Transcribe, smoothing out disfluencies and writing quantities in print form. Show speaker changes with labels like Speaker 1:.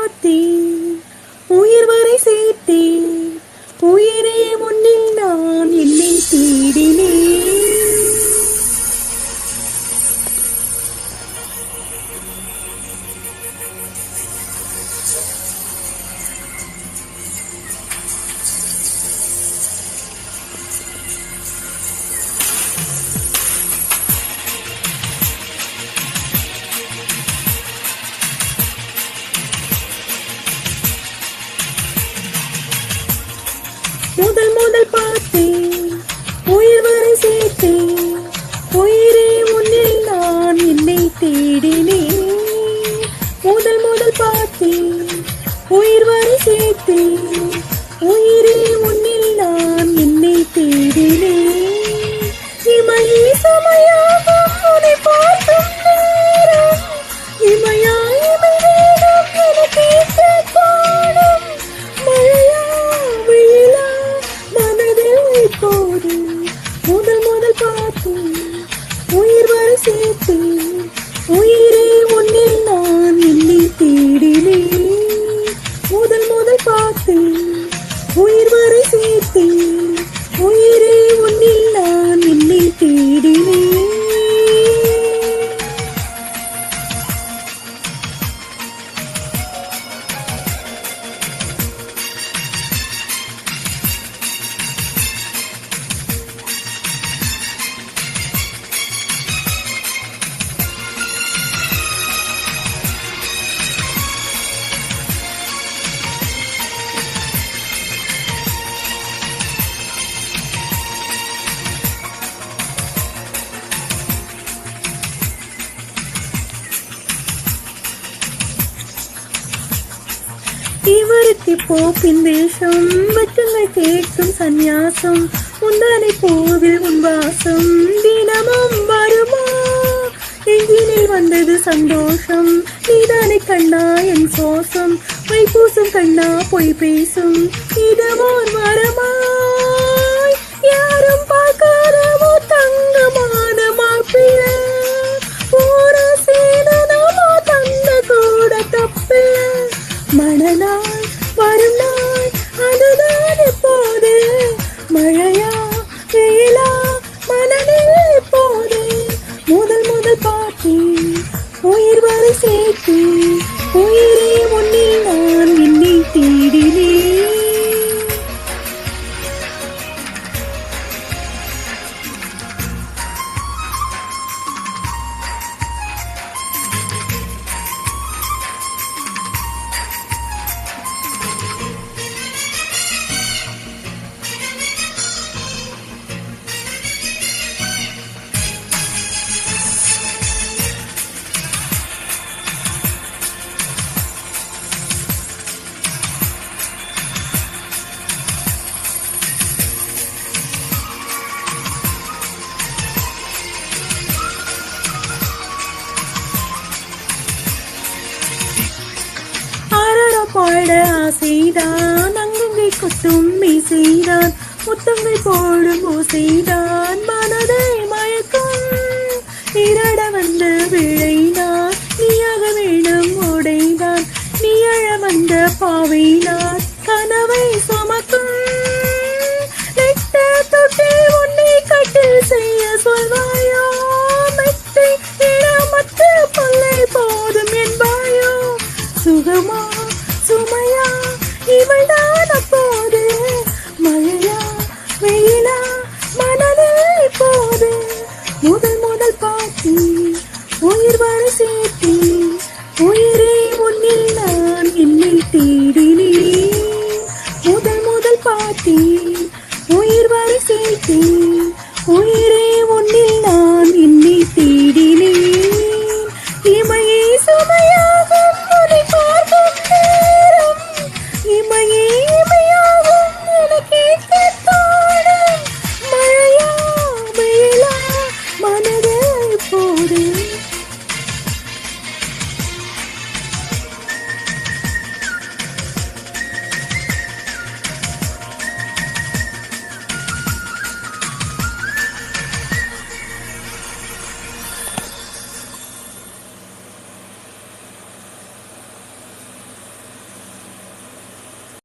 Speaker 1: பார்த்தேன், உயிர் வரை சேர்த்தேன், உயிரே முன்னில் நான் என்னை தேடினேன். முதல் முதல் பார்த்தேன், உயிர் வரை சேர்த்தேன், உயிரே முன்னில் நான் என்னை தேடினேன். முதல் முதல் பார்த்தேன், உயிர் வரை சேர்த்தேன், உயிரே முன்னில் நான் என்னை தேடினேன். இமையே சமையாக உன்னை பார்க்கும் நேரம், இமையா இமை வேணும் என கேட்க காணும். மழையா வெயிலா மனதில் இப்போது முதல் முதல் பார்த்தேன், உயிர் வரை சேர்த்தேன், உயிரே முன்னில் நான் என்னை தேடினேன். முதல் முதல் பார்த்தேன், உயிர் வரை சேர்த்தேன், உயிரே முன்னில் நான் என்னை தேடினேன். இவருக்கு போப்பின் வேஷம், வெட்டுங்கள் கேட்கும் சந்நியாசம், உந்தானை போவில் உன்வாசம் தினமும் வருமா? எங்கினில் வந்தது சந்தோஷம், நீதானே கண்ணா என் சோசம், வைப்பூசும் கண்ணா பொய் பேசும் இதமோர் மரமாய். யாரும் பார்க்காதமோ தங்கமான மாப்பிள்ள, போற சேனமோ தந்த கூட தப்பில்ல. மணநாள் வரும் நாள் அதுதான் இப்போது, மழையா வெயிலா மனதில் இப்போது. முதல் முதல் பார்த்தேன், உயிர் வரை சேர்த்தேன், உயிரே முன்னில் நான் என்னை தேடினேன். பாட ஆசைதான், அங்கங்கை கொட்டும் மீசைதான், முத்தங்கள் போடும் ஓசைதான் மனதை மயக்கும். நீராட வந்த விழைதான், நீயாக வேணும் உடைதான், நீ அழ வந்த பாவைதான் கனவை சுமக்கும். நெட்ட தொட்டே உன்னை கட்டில் செய்ய சொல்வாயோ, மெத்தை இடமற்ற பொல்லை போதும் என்பாயோ. சுகமா சுமையா இவள்தான்